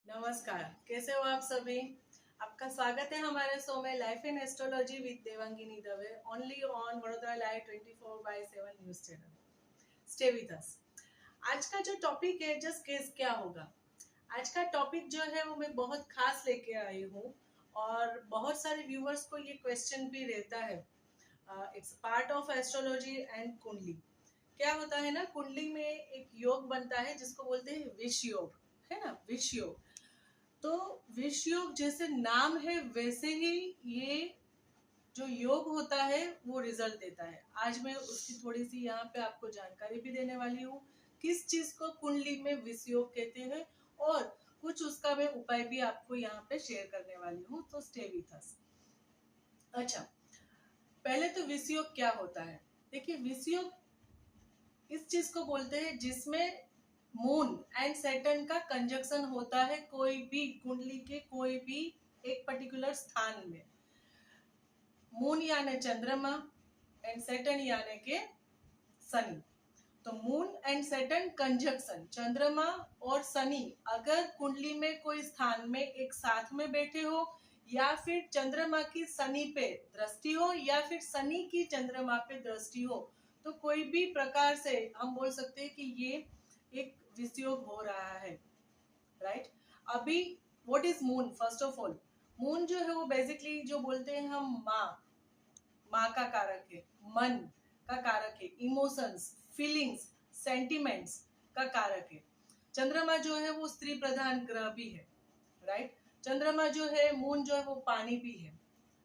नमस्कार, कैसे हो आप सभी। आपका स्वागत है हमारे शो में life in astrology with Devangini Dave only on Vadodara live 24/7 news channel. Stay with us. आज का जो टॉपिक है जस्ट गेस क्या होगा। आज का टॉपिक जो है वो मैं बहुत खास लेके आई हूँ और बहुत सारे व्यूअर्स को ये क्वेश्चन भी रहता है। It's part of astrology and कुंडली। क्या होता है ना, कुंडली में एक योग बनता है जिसको बोलते हैं विष योग, है ना, विष योग। तो विष योग जैसे नाम है वैसे ही ये जो योग होता है वो रिजल्ट देता है। आज मैं उसकी थोड़ी सी यहाँ पे आपको जानकारी भी देने वाली हूँ, किस चीज को कुंडली में विष योग कहते हैं और कुछ उसका मैं उपाय भी आपको यहाँ पे शेयर करने वाली हूँ। तो स्टे विथ अस। अच्छा, पहले तो विष योग क्या होता है। देखिए, विष योग इस चीज को बोलते हैं जिसमें मून एंड सैटर्न का कंजक्शन होता है कोई भी कुंडली के कोई भी एक पर्टिकुलर स्थान में। मून यानी चंद्रमा एंड सैटर्न यानी के शनि। तो मून एंड सैटर्न कंजक्शन, चंद्रमा और शनि अगर कुंडली में कोई स्थान में एक साथ में बैठे हो या फिर चंद्रमा की शनि पे दृष्टि हो या फिर शनि की चंद्रमा पे दृष्टि हो, तो कोई भी प्रकार से हम बोल सकते हैं कि ये एक विषयोग हो रहा है। राइट। अभी what is moon. First of all, moon जो है वो बेसिकली जो बोलते हैं हम माँ का कारक है, मन का कारक है, इमोशंस, फीलिंग्स, सेंटिमेंट्स का कारक है। चंद्रमा जो है वो स्त्री प्रधान ग्रह भी है। राइट। चंद्रमा जो है, मून जो है वो पानी भी है।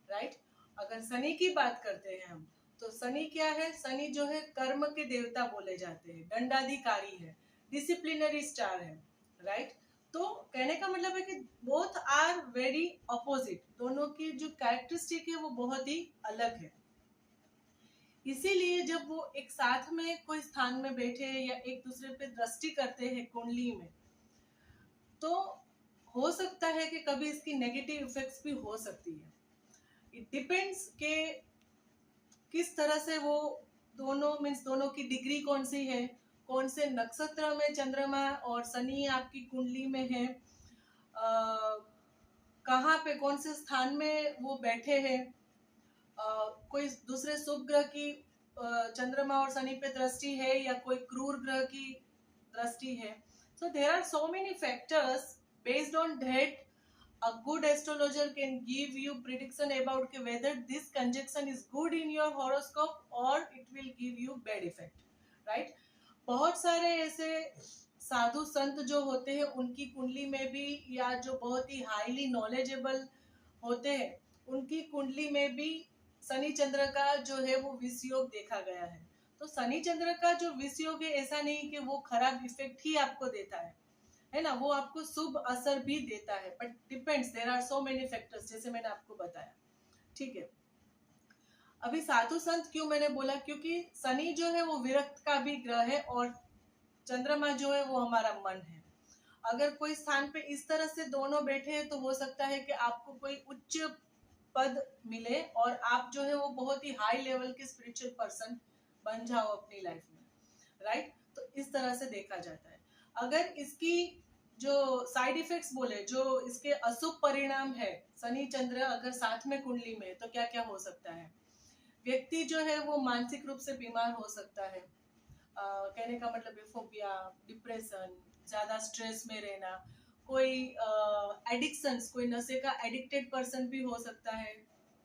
राइट। अगर शनि की बात करते हैं हम, तो शनि क्या है, शनि जो है कर्म के देवता बोले जाते हैं, दंडाधिकारी है, डिसिप्लिनरी स्टार है। राइट। तो कहने का मतलब है कि बोथ आर वेरी अपोजिट, दोनों की जो कैरेक्टरिस्टिक है वो बहुत ही अलग है। इसीलिए जब वो एक साथ में कोई स्थान में बैठे या एक दूसरे पे दृष्टि करते हैं कुंडली में, तो हो सकता है कि कभी इसकी नेगेटिव इफेक्ट्स भी हो सकती है। इट डिपेंड्स के किस तरह से वो दोनों मीन्स दोनों की डिग्री कौन सी है, कौन से नक्षत्र में चंद्रमा और शनि आपकी कुंडली में है, कहाँ पे कौन से स्थान में वो बैठे हैं, कोई दूसरे शुभ ग्रह की चंद्रमा और शनि पे दृष्टि है या कोई क्रूर ग्रह की दृष्टि है। So there are so many factors, based on that a good astrologer can give you prediction about whether this conjunction is good in your horoscope or it will give you bad effect. right. बहुत सारे ऐसे साधु संत जो होते हैं उनकी कुंडली में भी, या जो बहुत ही हाईली नॉलेजेबल होते हैं उनकी कुंडली में भी शनि चंद्र का जो है वो विष योग देखा गया है। तो शनि चंद्र का जो विष योग है, ऐसा नहीं कि वो खराब इफेक्ट ही आपको देता है ना, वो आपको शुभ असर भी देता है, but depends, there are so many factors जैसे मैंने आपको बताया। ठीक है। अभी साधु संत क्यों मैंने बोला, क्योंकि शनि जो है वो विरक्त का भी ग्रह है और चंद्रमा जो है वो हमारा मन है। अगर कोई स्थान पे इस तरह से दोनों बैठे हैं तो हो सकता है कि आपको कोई उच्च पद मिले और आप जो है वो बहुत ही हाई लेवल के स्पिरिचुअल पर्सन बन जाओ अपनी लाइफ में। राइट। तो इस तरह से देखा जाता है। अगर इसकी जो साइड इफेक्ट्स बोले, जो इसके अशुभ परिणाम है, शनि चंद्र अगर साथ में कुंडली में, तो क्या क्या हो सकता है। व्यक्ति जो है वो मानसिक रूप से बीमार हो सकता है। कहने का मतलब फोबिया, डिप्रेशन, ज्यादा स्ट्रेस में रहना, कोई एडिक्शंस, कोई नशे का एडिक्टेड पर्सन भी हो सकता है।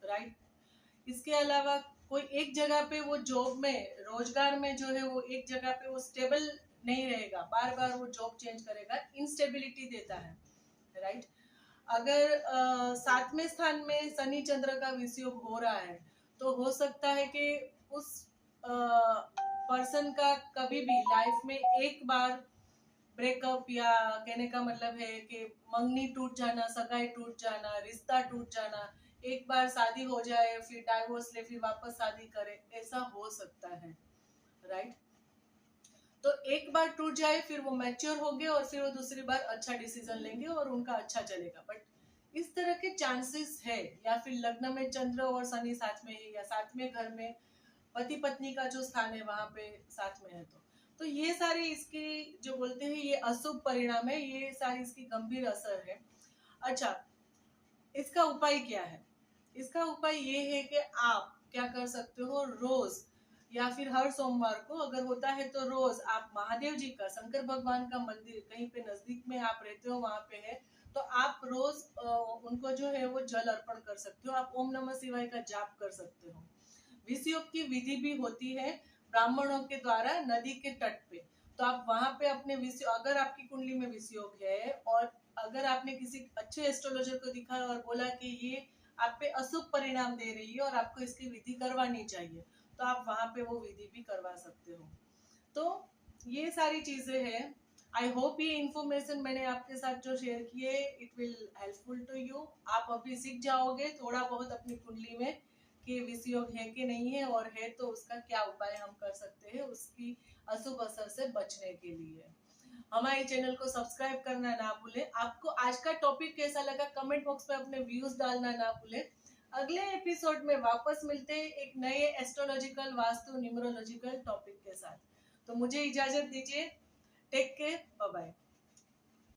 राइट। इसके अलावा कोई एक जगह पे वो जॉब में, रोजगार में जो है वो एक जगह पे वो स्टेबल नहीं रहेगा, बार बार वो जॉब चेंज करेगा, इंस्टेबिलिटी देता है। राइट। अगर सातवें स्थान में शनि चंद्र का विषयोग हो रहा है, तो हो सकता है कि उस पर्सन का कभी भी लाइफ में एक बार ब्रेकअप, या कहने का मतलब है कि मंगनी टूट जाना, सगाई टूट जाना, रिश्ता टूट जाना, एक बार शादी हो जाए फिर डाइवोर्स ले फिर वापस शादी करे, ऐसा हो सकता है। राइट। तो एक बार टूट जाए फिर वो मैच्योर होंगे और फिर वो दूसरी बार अच्छा डिसीजन लेंगे और उनका अच्छा चलेगा, बट इस तरह के चांसेस है। या फिर लग्न में चंद्र और शनि साथ में है, या साथ में घर में पति पत्नी का जो स्थान है वहां पे साथ में है, तो तो ये सारी इसकी जो बोलते हैं ये अशुभ परिणाम है, ये सारी इसकी गंभीर असर है। अच्छा, इसका उपाय क्या है? इसका उपाय ये है कि आप क्या कर सकते हो, रोज या फिर हर सोमवार को, अगर होता है तो रोज आप महादेव जी का, शंकर भगवान का मंदिर कहीं पे नजदीक में आप रहते हो वहां पे है, तो आप रोज उनको जो है वो जल अर्पण कर सकते हो। आप ओम नमः शिवाय का जाप कर सकते हो। विषयोग की विधि भी होती है ब्राह्मणों के द्वारा नदी के तट पे। तो आप वहां पे अपने विषय, अगर आपकी कुंडली में विषयोग है और अगर आपने किसी अच्छे एस्ट्रोलॉजर को दिखाया और बोला कि ये आप पे अशुभ परिणाम दे रही है और आपको इसकी विधि करवानी चाहिए, तो आप वहां पे वो विधि भी करवा सकते हो। तो ये सारी चीजें हैं। आई होप ये इन्फॉर्मेशन मैंने आपके साथ जो शेयर की है it will helpful to you. आप अभी सीख जाओगे थोड़ा बहुत अपनी कुंडली में कि विषयोग है कि नहीं है, और है तो उसका क्या उपाय हम कर सकते हैं उसकी अशुभ असर से बचने के लिए। हमारे चैनल को सब्सक्राइब करना ना भूलें। आपको आज का टॉपिक कैसा लगा कमेंट बॉक्स में अपने व्यूज डालना ना भूलें। अगले एपिसोड में वापस मिलते हैं एक नए एस्ट्रोलॉजिकल वास्तु न्यूमरोलॉजिकल टॉपिक के साथ। तो मुझे इजाजत दीजिए। Take care, bye bye.